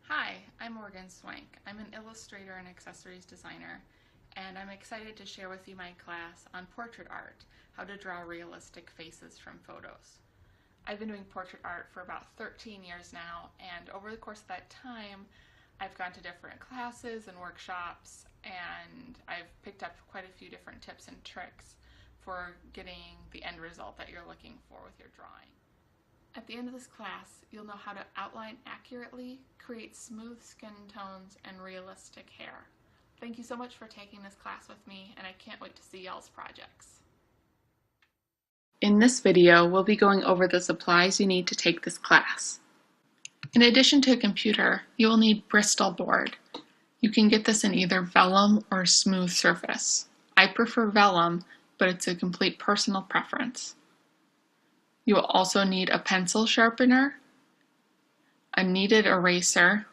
Hi, I'm Morgan Swank. I'm an illustrator and accessories designer, and I'm excited to share with you my class on portrait art, how to draw realistic faces from photos. I've been doing portrait art for about 13 years now, and over the course of that time, I've gone to different classes and workshops, and I've picked up quite a few different tips and tricks for getting the end result that you're looking for with your drawing. At the end of this class, you'll know how to outline accurately, create smooth skin tones, and realistic hair. Thank you so much for taking this class with me, and I can't wait to see y'all's projects. In this video, we'll be going over the supplies you need to take this class. In addition to a computer, you will need Bristol board. You can get this in either vellum or smooth surface. I prefer vellum, but it's a complete personal preference. You will also need a pencil sharpener, a kneaded eraser,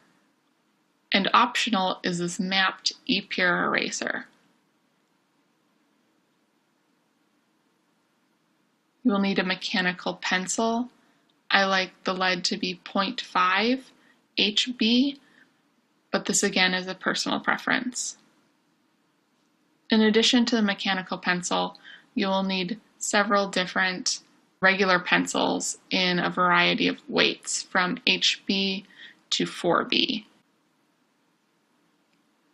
and optional is this mapped E-Pure eraser. You will need a mechanical pencil. I like the lead to be 0.5 HB, but this again is a personal preference. In addition to the mechanical pencil, you will need several different regular pencils in a variety of weights from HB to 4B.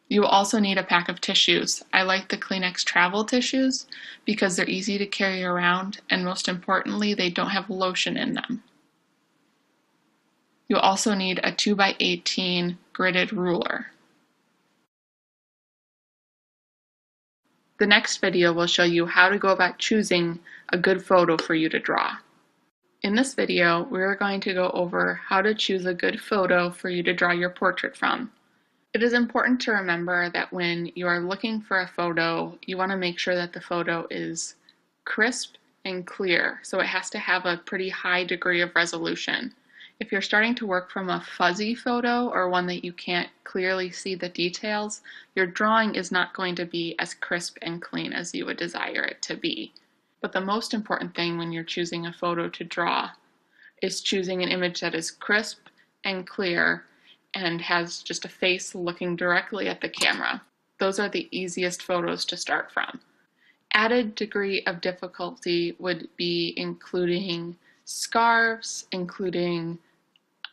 You will also need a pack of tissues. I like the Kleenex travel tissues because they're easy to carry around, and most importantly, they don't have lotion in them. You'll also need a 2x18 gridded ruler. The next video will show you how to go about choosing a good photo for you to draw. In this video, we're going to go over how to choose a good photo for you to draw your portrait from. It is important to remember that when you are looking for a photo, you want to make sure that the photo is crisp and clear, so it has to have a pretty high degree of resolution. If you're starting to work from a fuzzy photo or one that you can't clearly see the details, your drawing is not going to be as crisp and clean as you would desire it to be. But the most important thing when you're choosing a photo to draw is choosing an image that is crisp and clear and has just a face looking directly at the camera. Those are the easiest photos to start from. Added degree of difficulty would be including scarves, including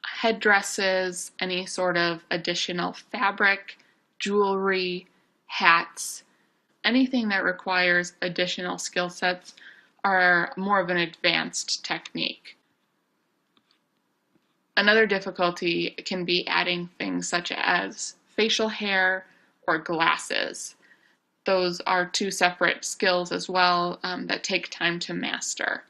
headdresses, any sort of additional fabric, jewelry, hats, anything that requires additional skill sets are more of an advanced technique. Another difficulty can be adding things such as facial hair or glasses. Those are two separate skills as well that take time to master.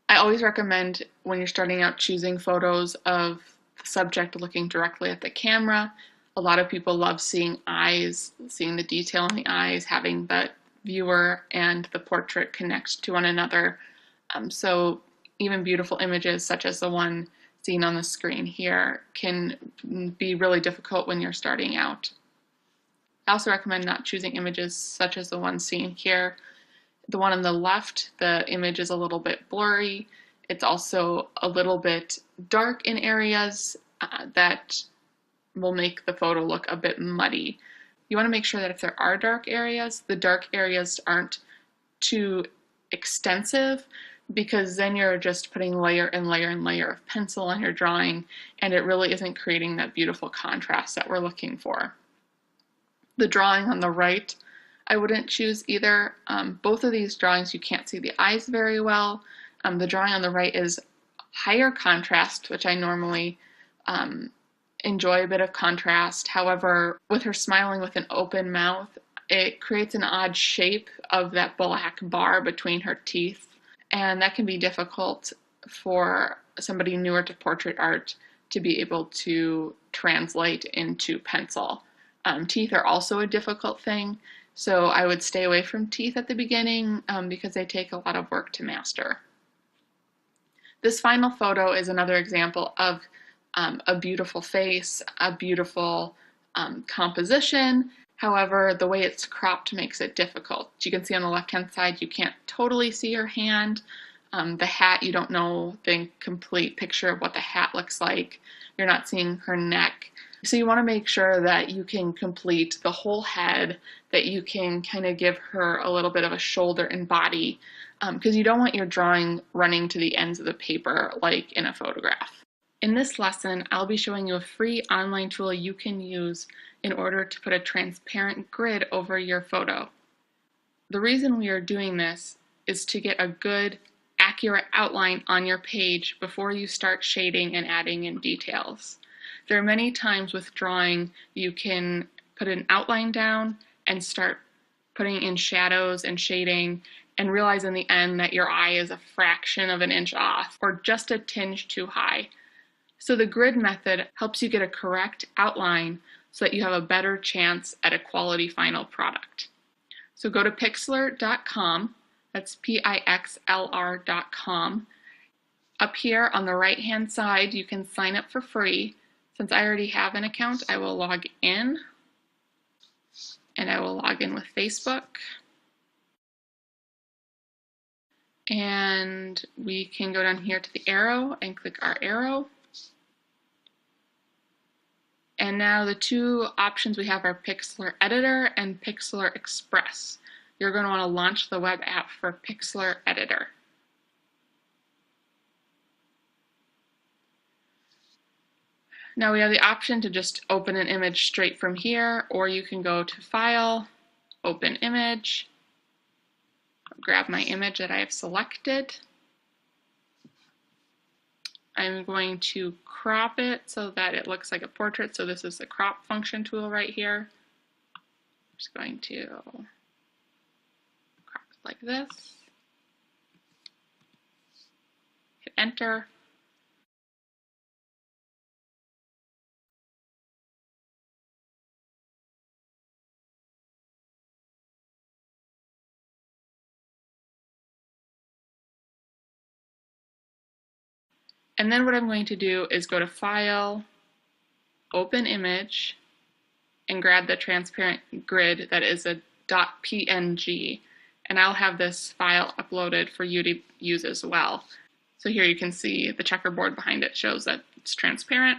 I always recommend when you're starting out choosing photos of the subject looking directly at the camera. A lot of people love seeing eyes, seeing the detail in the eyes, having the viewer and the portrait connect to one another. So even beautiful images such as the one seen on the screen here can be really difficult when you're starting out. I also recommend not choosing images such as the one seen here. The one on the left, the image is a little bit blurry. It's also a little bit dark in areas that will make the photo look a bit muddy. You want to make sure that if there are dark areas, the dark areas aren't too extensive, because then you're just putting layer and layer and layer of pencil on your drawing, and it really isn't creating that beautiful contrast that we're looking for. The drawing on the right, I wouldn't choose either. Both of these drawings you can't see the eyes very well. The drawing on the right is higher contrast, which I normally enjoy a bit of contrast. However, with her smiling with an open mouth, it creates an odd shape of that black bar between her teeth, and that can be difficult for somebody newer to portrait art to be able to translate into pencil. Teeth are also a difficult thing, so I would stay away from teeth at the beginning because they take a lot of work to master. This final photo is another example of a beautiful face, a beautiful composition. However, the way it's cropped makes it difficult. You can see on the left-hand side, you can't totally see her hand. The hat, you don't know the complete picture of what the hat looks like. You're not seeing her neck. So you want to make sure that you can complete the whole head, that you can kind of give her a little bit of a shoulder and body, because you don't want your drawing running to the ends of the paper like in a photograph. In this lesson, I'll be showing you a free online tool you can use in order to put a transparent grid over your photo. The reason we are doing this is to get a good, accurate outline on your page before you start shading and adding in details. There are many times with drawing you can put an outline down and start putting in shadows and shading and realize in the end that your eye is a fraction of an inch off or just a tinge too high. So the grid method helps you get a correct outline so that you have a better chance at a quality final product. So go to Pixlr.com, that's Pixlr.com. Up here on the right hand side you can sign up for free. Since I already have an account, I will log in, and I will log in with Facebook. And we can go down here to the arrow and click our arrow. And now the two options we have are Pixlr Editor and Pixlr Express. You're going to want to launch the web app for Pixlr Editor. Now we have the option to just open an image straight from here, or you can go to File, Open Image, grab my image that I have selected. I'm going to crop it so that it looks like a portrait. So this is the crop function tool right here. I'm just going to crop it like this. Hit enter. And then what I'm going to do is go to File, Open Image, and grab the transparent grid that is a .png. And I'll have this file uploaded for you to use as well. So here you can see the checkerboard behind it shows that it's transparent.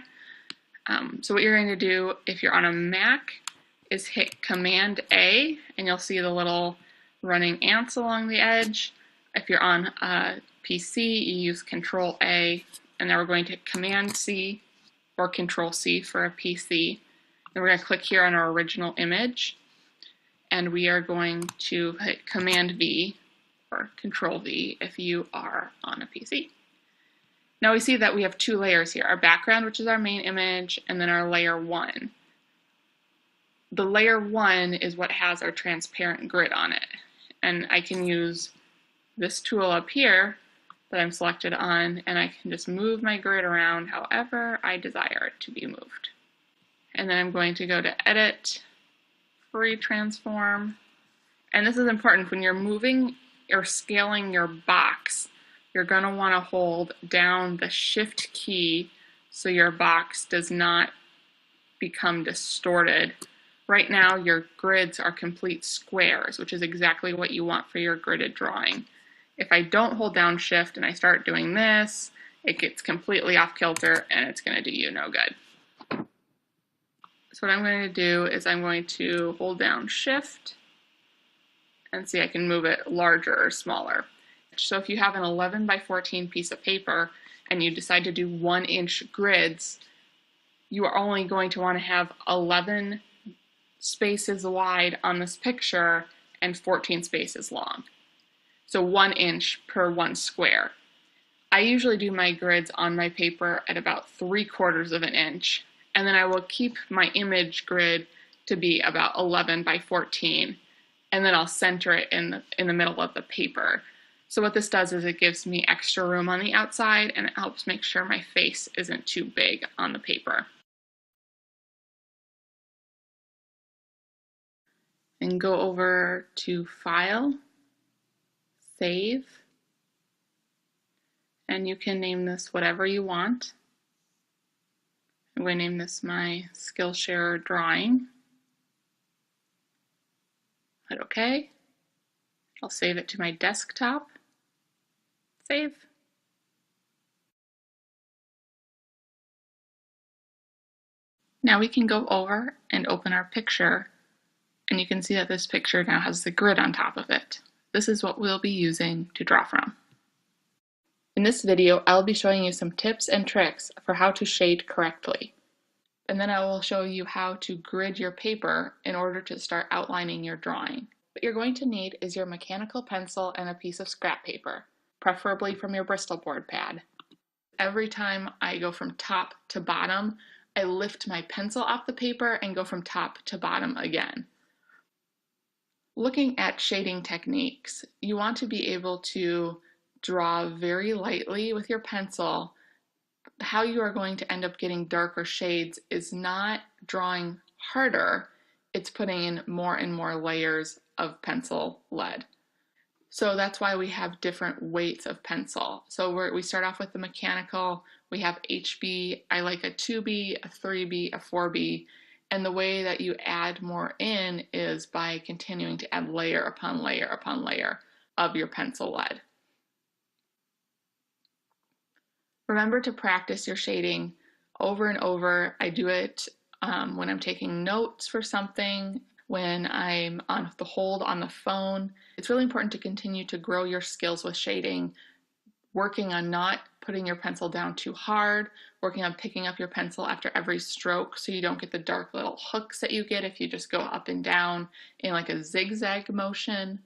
So what you're going to do if you're on a Mac is hit Command A, and you'll see the little running ants along the edge. If you're on a PC, you use Control A, and now we're going to hit Command C or Control C for a PC. Then we're going to click here on our original image, and we are going to hit Command V or Control V if you are on a PC. Now we see that we have two layers here, our background, which is our main image, and then our layer 1. The layer 1 is what has our transparent grid on it, and I can use this tool up here that I'm selected on, and I can just move my grid around however I desire it to be moved. And then I'm going to go to Edit, Free Transform, and this is important when you're moving or scaling your box. You're going to want to hold down the Shift key so your box does not become distorted. Right now your grids are complete squares, which is exactly what you want for your gridded drawing. If I don't hold down Shift and I start doing this, it gets completely off kilter and it's going to do you no good. So what I'm going to do is I'm going to hold down Shift and see I can move it larger or smaller. So if you have an 11 by 14 piece of paper and you decide to do 1-inch grids, you are only going to want to have 11 spaces wide on this picture and 14 spaces long. So 1 inch per 1 square. I usually do my grids on my paper at about 3/4 of an inch, and then I will keep my image grid to be about 11 by 14, and then I'll center it in the middle of the paper. So what this does is it gives me extra room on the outside, and it helps make sure my face isn't too big on the paper. And go over to File, Save, and you can name this whatever you want. I'm going to name this my Skillshare drawing. Hit OK. I'll save it to my desktop. Save. Now we can go over and open our picture, and you can see that this picture now has the grid on top of it. This is what we'll be using to draw from. In this video, I'll be showing you some tips and tricks for how to shade correctly. And then I will show you how to grid your paper in order to start outlining your drawing. What you're going to need is your mechanical pencil and a piece of scrap paper, preferably from your Bristol board pad. Every time I go from top to bottom, I lift my pencil off the paper and go from top to bottom again. Looking at shading techniques, you want to be able to draw very lightly with your pencil. How you are going to end up getting darker shades is not drawing harder, it's putting in more and more layers of pencil lead. So that's why we have different weights of pencil. So we start off with the mechanical, we have HB, I like a 2B, a 3B, a 4B, and the way that you add more in is by continuing to add layer upon layer upon layer of your pencil lead. Remember to practice your shading over and over. I do it when I'm taking notes for something, when I'm on the hold on the phone. It's really important to continue to grow your skills with shading, working on not putting your pencil down too hard, working on picking up your pencil after every stroke so you don't get the dark little hooks that you get if you just go up and down in like a zigzag motion.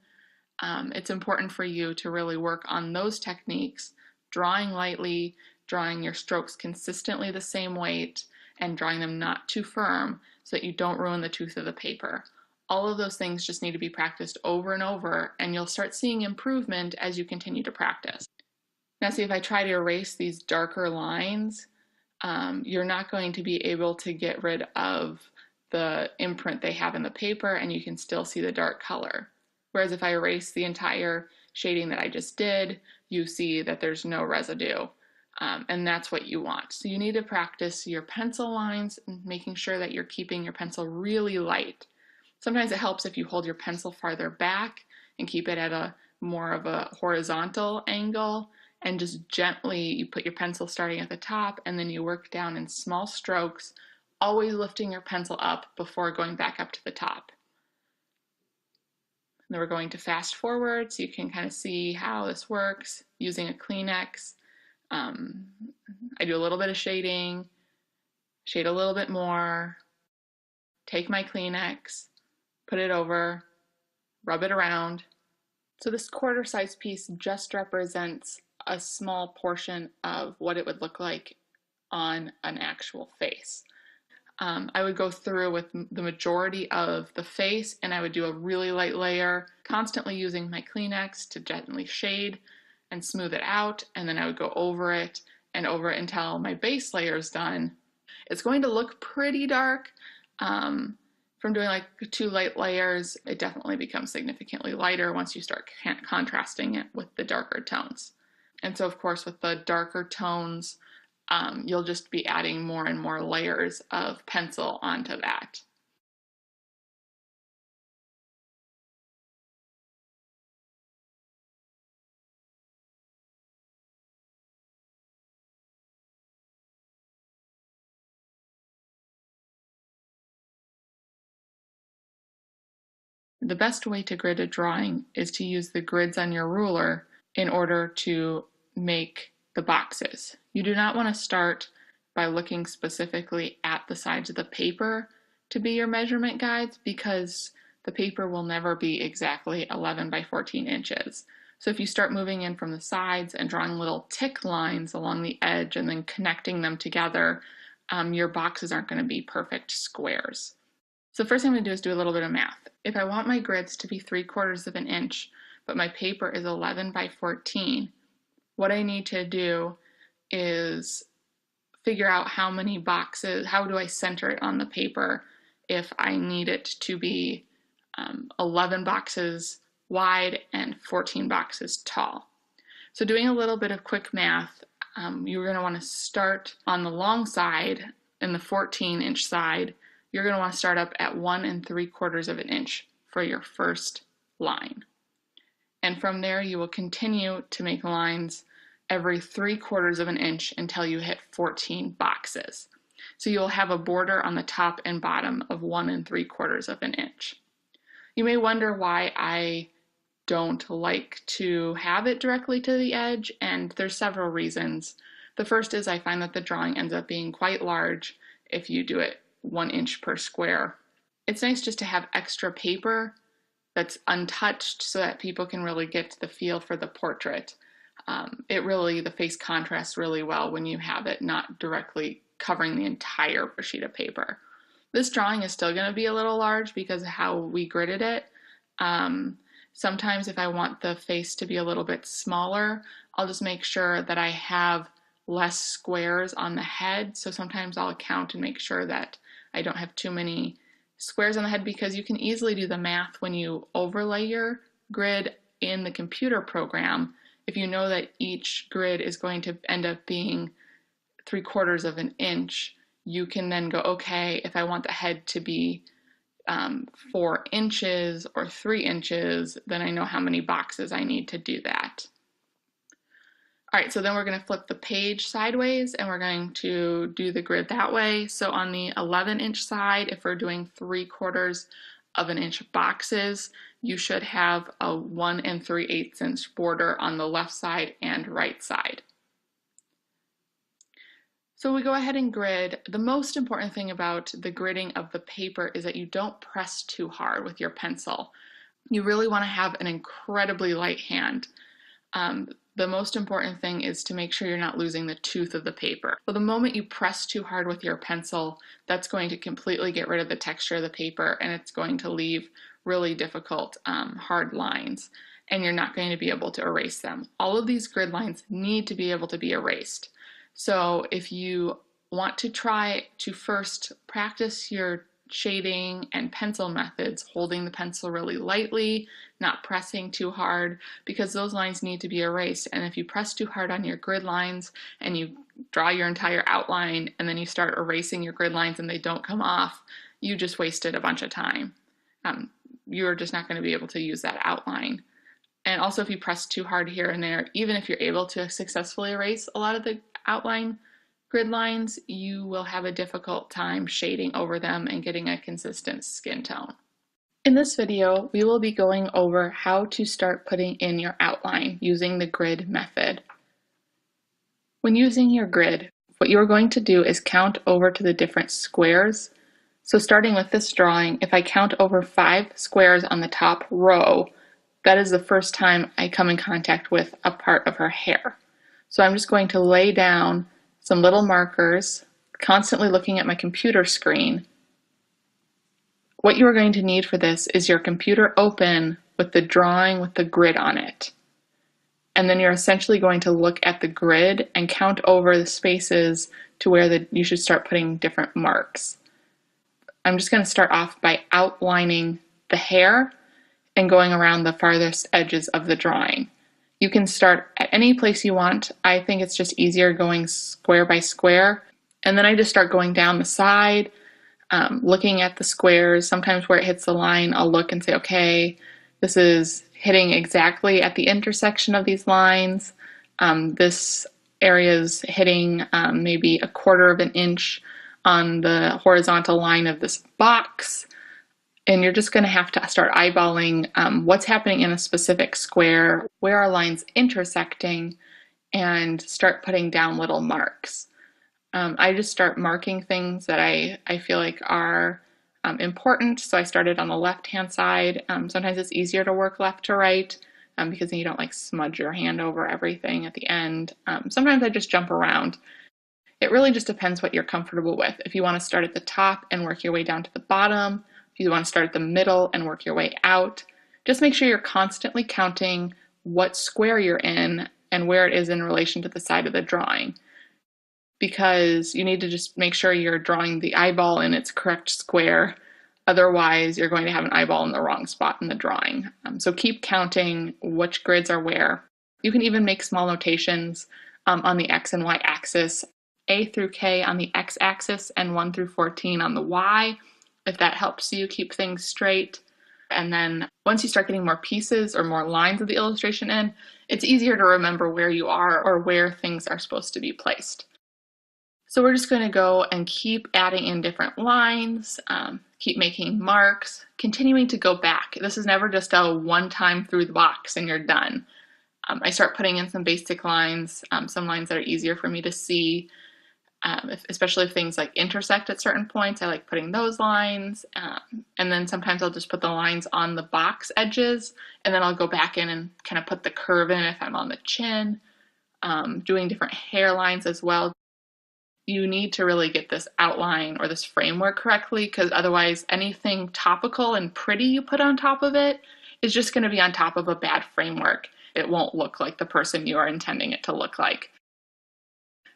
It's important for you to really work on those techniques, drawing lightly, drawing your strokes consistently the same weight, and drawing them not too firm so that you don't ruin the tooth of the paper. All of those things just need to be practiced over and over, and you'll start seeing improvement as you continue to practice. Now see, if I try to erase these darker lines, you're not going to be able to get rid of the imprint they have in the paper, and you can still see the dark color. Whereas if I erase the entire shading that I just did, you see that there's no residue. And that's what you want. So you need to practice your pencil lines and making sure that you're keeping your pencil really light. Sometimes it helps if you hold your pencil farther back and keep it at a more of a horizontal angle, and just gently you put your pencil starting at the top and then you work down in small strokes, always lifting your pencil up before going back up to the top. And then we're going to fast forward so you can kind of see how this works using a Kleenex. I do a little bit of shading, shade a little bit more, take my Kleenex, put it over, rub it around. So this quarter size piece just represents a small portion of what it would look like on an actual face. I would go through with the majority of the face and I would do a really light layer, constantly using my Kleenex to gently shade and smooth it out, and then I would go over it and over it until my base layer is done. It's going to look pretty dark. From doing like 2 light layers, it definitely becomes significantly lighter once you start contrasting it with the darker tones. And so of course with the darker tones, you'll just be adding more and more layers of pencil onto that. The best way to grid a drawing is to use the grids on your ruler in order to make the boxes. You do not want to start by looking specifically at the sides of the paper to be your measurement guides, because the paper will never be exactly 11 by 14 inches. So if you start moving in from the sides and drawing little tick lines along the edge and then connecting them together, your boxes aren't going to be perfect squares. So first thing I'm going to do is do a little bit of math. If I want my grids to be 3/4 of an inch, but my paper is 11 by 14, what I need to do is figure out how many boxes, how do I center it on the paper if I need it to be 11 boxes wide and 14 boxes tall. So doing a little bit of quick math, you're going to want to start on the long side, in the 14-inch side. You're going to want to start up at 1 3/4 of an inch for your first line. And from there you will continue to make lines every 3/4 of an inch until you hit 14 boxes. So you'll have a border on the top and bottom of 1 3/4 of an inch. You may wonder why I don't like to have it directly to the edge, and there's several reasons. The first is I find that the drawing ends up being quite large if you do it 1 inch per square. It's nice just to have extra paper that's untouched so that people can really get the feel for the portrait. The face contrasts really well when you have it not directly covering the entire sheet of paper. This drawing is still going to be a little large because of how we gridded it. Sometimes if I want the face to be a little bit smaller, I'll just make sure that I have less squares on the head. So sometimes I'll count and make sure that I don't have too many squares on the head, because you can easily do the math when you overlay your grid in the computer program. If you know that each grid is going to end up being 3/4 of an inch, you can then go, okay, if I want the head to be 4 inches or 3 inches, then I know how many boxes I need to do that. All right, so then we're going to flip the page sideways and we're going to do the grid that way. So on the 11-inch side, if we're doing 3/4 of an inch boxes, you should have a 1 3/8 inch border on the left side and right side. So we go ahead and grid. The most important thing about the gridding of the paper is that you don't press too hard with your pencil. You really want to have an incredibly light hand. The most important thing is to make sure you're not losing the tooth of the paper. So the moment you press too hard with your pencil, that's going to completely get rid of the texture of the paper, and it's going to leave really difficult hard lines, and you're not going to be able to erase them. All of these grid lines need to be able to be erased. So if you want to try to first practice your shading and pencil methods, holding the pencil really lightly, not pressing too hard, because those lines need to be erased. And if you press too hard on your grid lines and you draw your entire outline and then you start erasing your grid lines and they don't come off, you just wasted a bunch of time. You're just not going to be able to use that outline. And also if you press too hard here and there, even if you're able to successfully erase a lot of the outline grid lines, you will have a difficult time shading over them and getting a consistent skin tone. In this video, we will be going over how to start putting in your outline using the grid method. When using your grid, what you're going to do is count over to the different squares. So starting with this drawing, if I count over 5 squares on the top row, that is the first time I come in contact with a part of her hair. So I'm just going to lay down some little markers, constantly looking at my computer screen. What you are going to need for this is your computer open with the drawing with the grid on it. And then you're essentially going to look at the grid and count over the spaces to where you should start putting different marks. I'm just going to start off by outlining the hair and going around the farthest edges of the drawing. You can start at any place you want. I think it's just easier going square by square. And then I just start going down the side, looking at the squares. Sometimes where it hits the line, I'll look and say, okay, this is hitting exactly at the intersection of these lines. This area is hitting maybe 1/4 of an inch on the horizontal line of this box. And you're just going to have to start eyeballing what's happening in a specific square, where are lines intersecting, and start putting down little marks. I just start marking things that I feel like are important. So I started on the left-hand side. Sometimes it's easier to work left to right because then you don't like smudge your hand over everything at the end. Sometimes I just jump around. It really just depends what you're comfortable with. If you want to start at the top and work your way down to the bottom, if you want to start at the middle and work your way out, just make sure you're constantly counting what square you're in and where it is in relation to the side of the drawing. Because you need to just make sure you're drawing the eyeball in its correct square. Otherwise, you're going to have an eyeball in the wrong spot in the drawing. So keep counting which grids are where. You can even make small notations on the X and Y axis, A through K on the X axis and 1 through 14 on the Y, if that helps you keep things straight. And then once you start getting more pieces or more lines of the illustration in, it's easier to remember where you are or where things are supposed to be placed. So we're just going to go and keep adding in different lines, keep making marks, continuing to go back. This is never just a one time through the box and you're done. I start putting in some basic lines, some lines that are easier for me to see, especially if things like intersect at certain points. I like putting those lines, and then sometimes I'll just put the lines on the box edges, and then I'll go back in and kind of put the curve in if I'm on the chin, doing different hairlines as well. You need to really get this outline or this framework correctly, because otherwise anything topical and pretty you put on top of it is just going to be on top of a bad framework. It won't look like the person you are intending it to look like.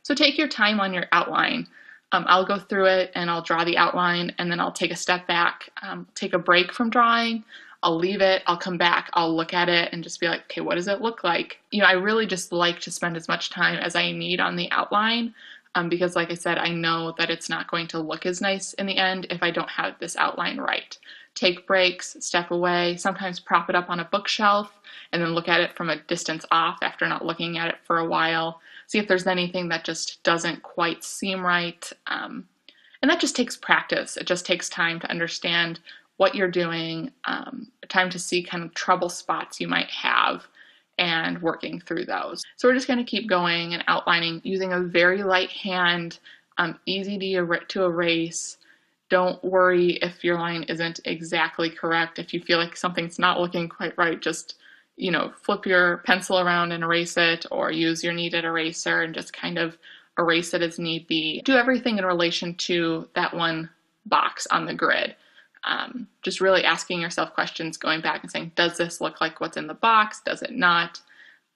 So take your time on your outline. I'll go through it and I'll draw the outline, and then I'll take a step back, take a break from drawing. I'll leave it, I'll come back, I'll look at it and just be like, okay, what does it look like? I really just like to spend as much time as I need on the outline, because like I said, I know that it's not going to look as nice in the end if I don't have this outline right. Take breaks, step away, sometimes prop it up on a bookshelf and then look at it from a distance off after not looking at it for a while. See if there's anything that just doesn't quite seem right. And that just takes practice. It just takes time to understand what you're doing, time to see kind of trouble spots you might have and working through those. So we're just going to keep going and outlining using a very light hand, easy to erase. Don't worry if your line isn't exactly correct. If you feel like something's not looking quite right, just flip your pencil around and erase it, or use your kneaded eraser and just kind of erase it as need be. Do everything in relation to that one box on the grid. Just really asking yourself questions, going back and saying, does this look like what's in the box? Does it not?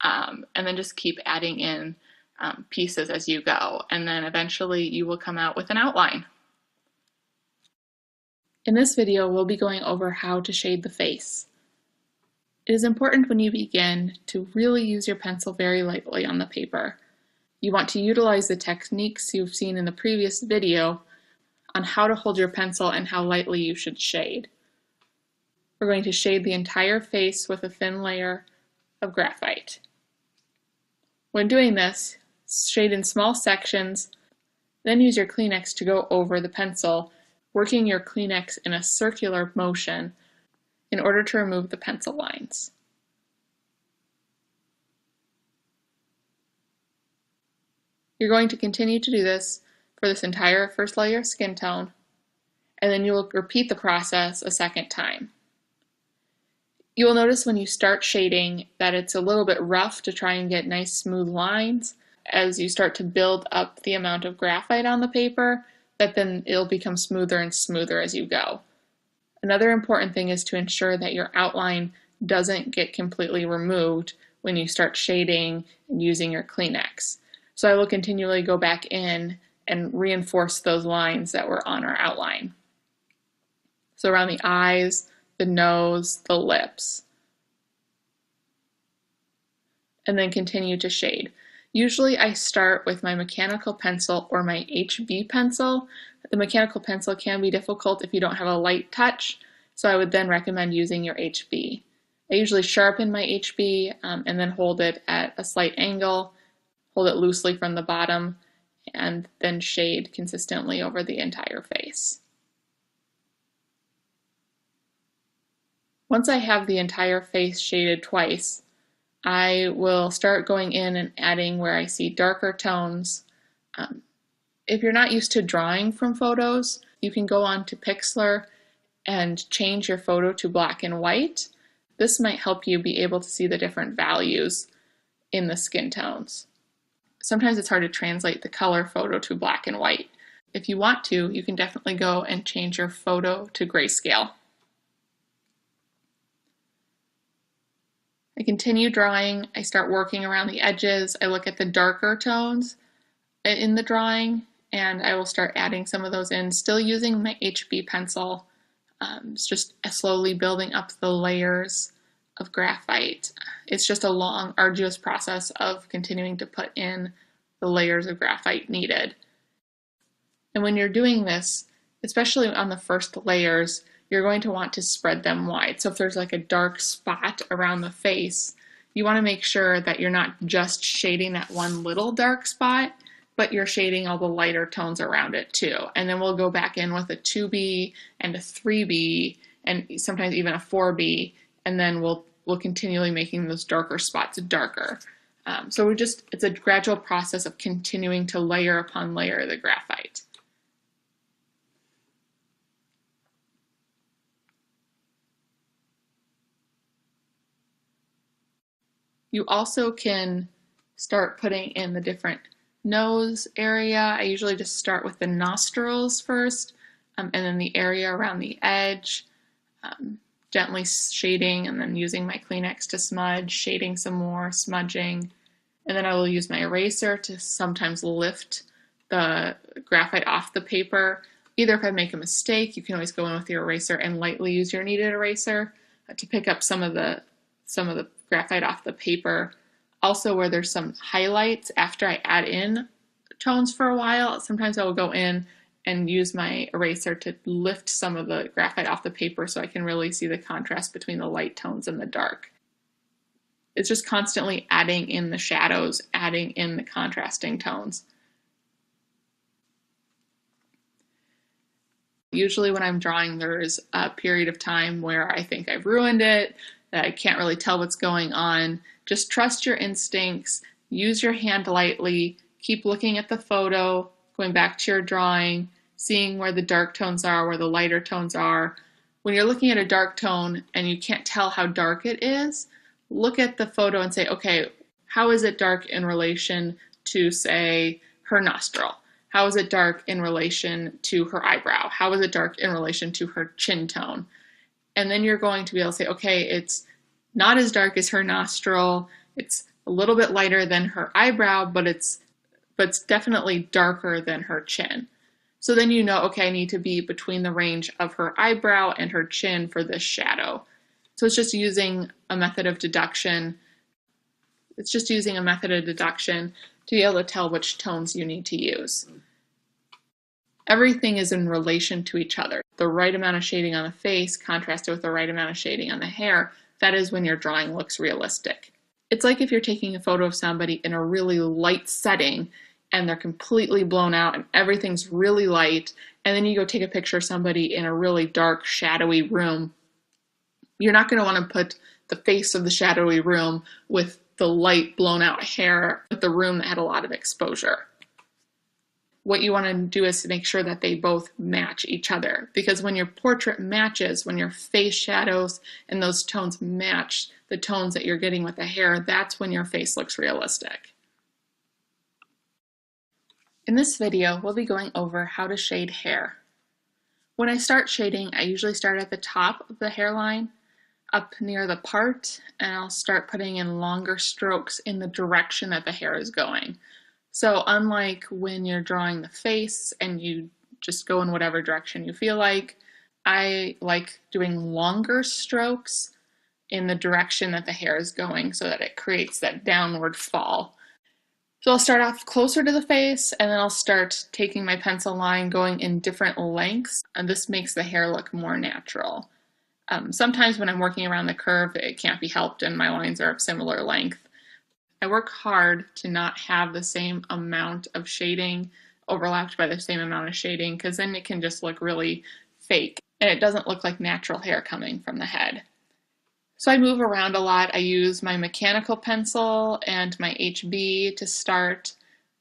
And then just keep adding in pieces as you go. And then eventually you will come out with an outline. In this video, we'll be going over how to shade the face. It is important when you begin to really use your pencil very lightly on the paper. You want to utilize the techniques you've seen in the previous video on how to hold your pencil and how lightly you should shade. We're going to shade the entire face with a thin layer of graphite. When doing this, shade in small sections, then use your Kleenex to go over the pencil, working your Kleenex in a circular motion in order to remove the pencil lines. You're going to continue to do this for this entire first layer of skin tone, and then you will repeat the process a second time. You will notice when you start shading that it's a little bit rough to try and get nice smooth lines. As you start to build up the amount of graphite on the paper, that then it'll become smoother and smoother as you go. Another important thing is to ensure that your outline doesn't get completely removed when you start shading and using your Kleenex. So I will continually go back in and reinforce those lines that were on our outline. So around the eyes, the nose, the lips. And then continue to shade. Usually I start with my mechanical pencil or my HB pencil. The mechanical pencil can be difficult if you don't have a light touch, so I would then recommend using your HB. I usually sharpen my HB and then hold it at a slight angle, hold it loosely from the bottom, and then shade consistently over the entire face. Once I have the entire face shaded twice, I will start going in and adding where I see darker tones. If you're not used to drawing from photos, you can go on to Pixlr and change your photo to black and white. This might help you be able to see the different values in the skin tones. Sometimes it's hard to translate the color photo to black and white. If you want to, you can definitely go and change your photo to grayscale. I continue drawing, I start working around the edges, I look at the darker tones in the drawing, and I will start adding some of those in, still using my HB pencil. It's just slowly building up the layers of graphite. It's just a long, arduous process of continuing to put in the layers of graphite needed. And when you're doing this, especially on the first layers, you're going to want to spread them wide. So if there's like a dark spot around the face, you want to make sure that you're not just shading that one little dark spot, but you're shading all the lighter tones around it too. And then we'll go back in with a 2B and a 3B and sometimes even a 4B, and then we'll continually making those darker spots darker. So it's a gradual process of continuing to layer upon layer the graphite. You also can start putting in the different nose area. I usually just start with the nostrils first, and then the area around the edge, gently shading, and then using my Kleenex to smudge, shading some more, smudging, and then I will use my eraser to sometimes lift the graphite off the paper. Either if I make a mistake, you can always go in with your eraser and lightly use your kneaded eraser to pick up some of the graphite off the paper. Also, where there's some highlights after I add in tones for a while, sometimes I will go in and use my eraser to lift some of the graphite off the paper so I can really see the contrast between the light tones and the dark. It's just constantly adding in the shadows, adding in the contrasting tones. Usually when I'm drawing, there's a period of time where I think I've ruined it, that I can't really tell what's going on. Just trust your instincts, use your hand lightly, keep looking at the photo, going back to your drawing, seeing where the dark tones are, where the lighter tones are. When you're looking at a dark tone and you can't tell how dark it is, look at the photo and say, okay, how is it dark in relation to, say, her nostril? How is it dark in relation to her eyebrow? How is it dark in relation to her chin tone? And then you're going to be able to say, okay, it's not as dark as her nostril, it's a little bit lighter than her eyebrow, but it's definitely darker than her chin. So then you know, okay, I need to be between the range of her eyebrow and her chin for this shadow. So it's just using a method of deduction. It's just using a method of deduction to be able to tell which tones you need to use. Everything is in relation to each other. The right amount of shading on the face contrasted with the right amount of shading on the hair, that is when your drawing looks realistic. It's like if you're taking a photo of somebody in a really light setting and they're completely blown out and everything's really light, and then you go take a picture of somebody in a really dark, shadowy room. You're not going to want to put the face of the shadowy room with the light blown out hair with the room that had a lot of exposure. What you want to do is to make sure that they both match each other, because when your portrait matches, when your face shadows and those tones match the tones that you're getting with the hair, that's when your face looks realistic. In this video, we'll be going over how to shade hair. When I start shading, I usually start at the top of the hairline, up near the part, and I'll start putting in longer strokes in the direction that the hair is going. So unlike when you're drawing the face and you just go in whatever direction you feel like, I like doing longer strokes in the direction that the hair is going so that it creates that downward fall. So I'll start off closer to the face, and then I'll start taking my pencil line going in different lengths, and this makes the hair look more natural. Sometimes when I'm working around the curve, it can't be helped and my lines are of similar length. I work hard to not have the same amount of shading overlapped by the same amount of shading, because then it can just look really fake and it doesn't look like natural hair coming from the head. So I move around a lot. I use my mechanical pencil and my HB to start,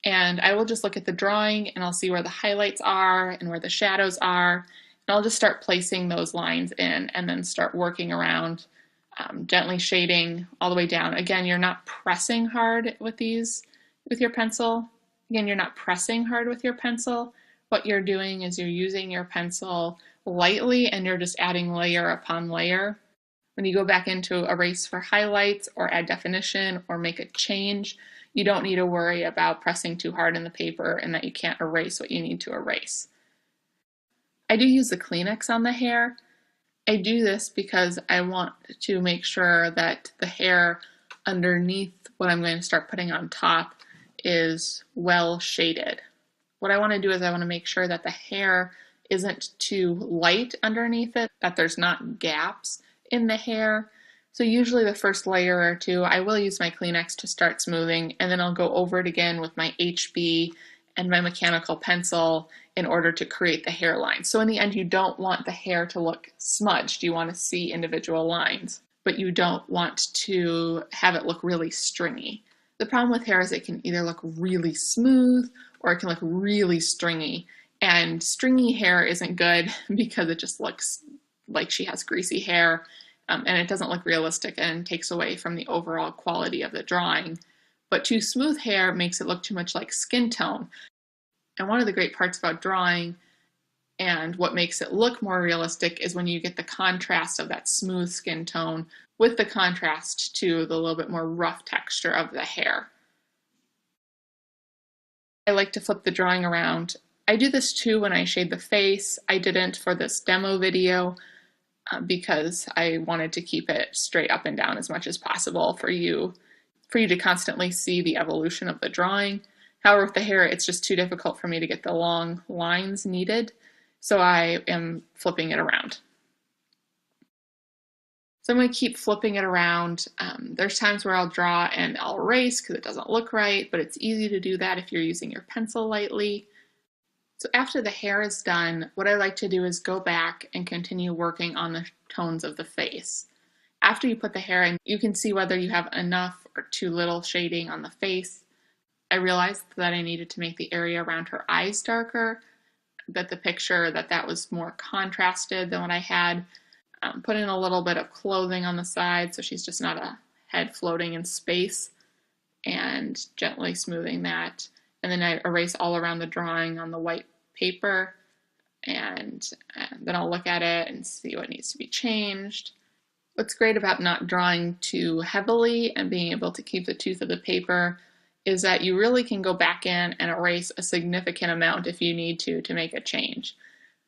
and I will just look at the drawing and I'll see where the highlights are and where the shadows are, and I'll just start placing those lines in and then start working around, gently shading all the way down. Again, you're not pressing hard with your pencil. Again, you're not pressing hard with your pencil. What you're doing is you're using your pencil lightly and you're just adding layer upon layer. When you go back into erase for highlights or add definition or make a change, you don't need to worry about pressing too hard in the paper and that you can't erase what you need to erase. I do use the Kleenex on the hair. I do this because I want to make sure that the hair underneath what I'm going to start putting on top is well shaded. What I want to do is I want to make sure that the hair isn't too light underneath it, that there's not gaps in the hair. So usually the first layer or two, I will use my Kleenex to start smoothing, and then I'll go over it again with my HB and my mechanical pencil in order to create the hairline. So in the end, you don't want the hair to look smudged. You want to see individual lines, but you don't want to have it look really stringy. The problem with hair is it can either look really smooth or it can look really stringy. And stringy hair isn't good because it just looks like she has greasy hair. And it doesn't look realistic and takes away from the overall quality of the drawing. But too smooth hair makes it look too much like skin tone. And one of the great parts about drawing and what makes it look more realistic is when you get the contrast of that smooth skin tone with the contrast to the little bit more rough texture of the hair. I like to flip the drawing around. I do this too when I shade the face. I didn't for this demo video, because I wanted to keep it straight up and down as much as possible for you to constantly see the evolution of the drawing. However, with the hair, it's just too difficult for me to get the long lines needed, so I am flipping it around. So I'm going to keep flipping it around. There's times where I'll draw and I'll erase because it doesn't look right, but it's easy to do that if you're using your pencil lightly. So after the hair is done, what I like to do is go back and continue working on the tones of the face. After you put the hair in, you can see whether you have enough or too little shading on the face. I realized that I needed to make the area around her eyes darker, that the picture that was more contrasted than what I had. Put in a little bit of clothing on the side so she's just not a head floating in space, and gently smoothing that. And then I erase all around the drawing on the white paper, and then I'll look at it and see what needs to be changed. What's great about not drawing too heavily and being able to keep the tooth of the paper is that you really can go back in and erase a significant amount if you need to make a change.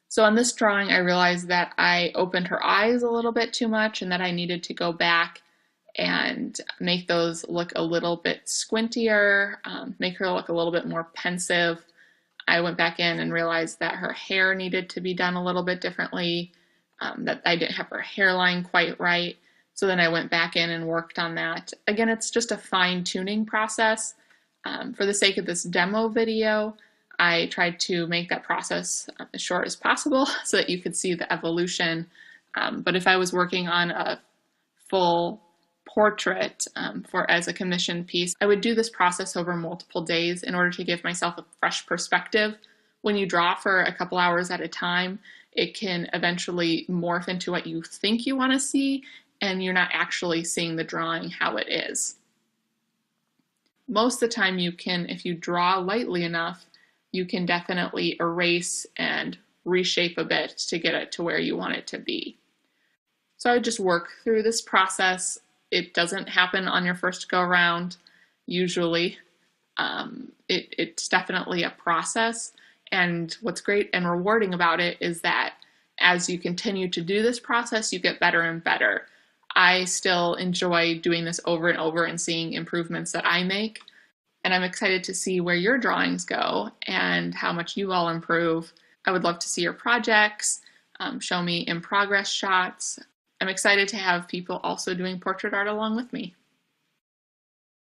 So on this drawing, I realized that I opened her eyes a little bit too much and that I needed to go back and make those look a little bit squintier, make her look a little bit more pensive. I went back in and realized that her hair needed to be done a little bit differently, that I didn't have her hairline quite right. So then I went back in and worked on that. Again, it's just a fine-tuning process. For the sake of this demo video, I tried to make that process as short as possible so that you could see the evolution. But if I was working on a full portrait as a commission piece, I would do this process over multiple days in order to give myself a fresh perspective. When you draw for a couple hours at a time, it can eventually morph into what you think you want to see, and you're not actually seeing the drawing how it is. Most of the time you can, if you draw lightly enough, you can definitely erase and reshape a bit to get it to where you want it to be. So I would just work through this process. It doesn't happen on your first go around, usually. It's definitely a process, and what's great and rewarding about it is that as you continue to do this process, you get better and better. I still enjoy doing this over and over and seeing improvements that I make, and I'm excited to see where your drawings go and how much you all improve. I would love to see your projects, show me in progress shots. I'm excited to have people also doing portrait art along with me.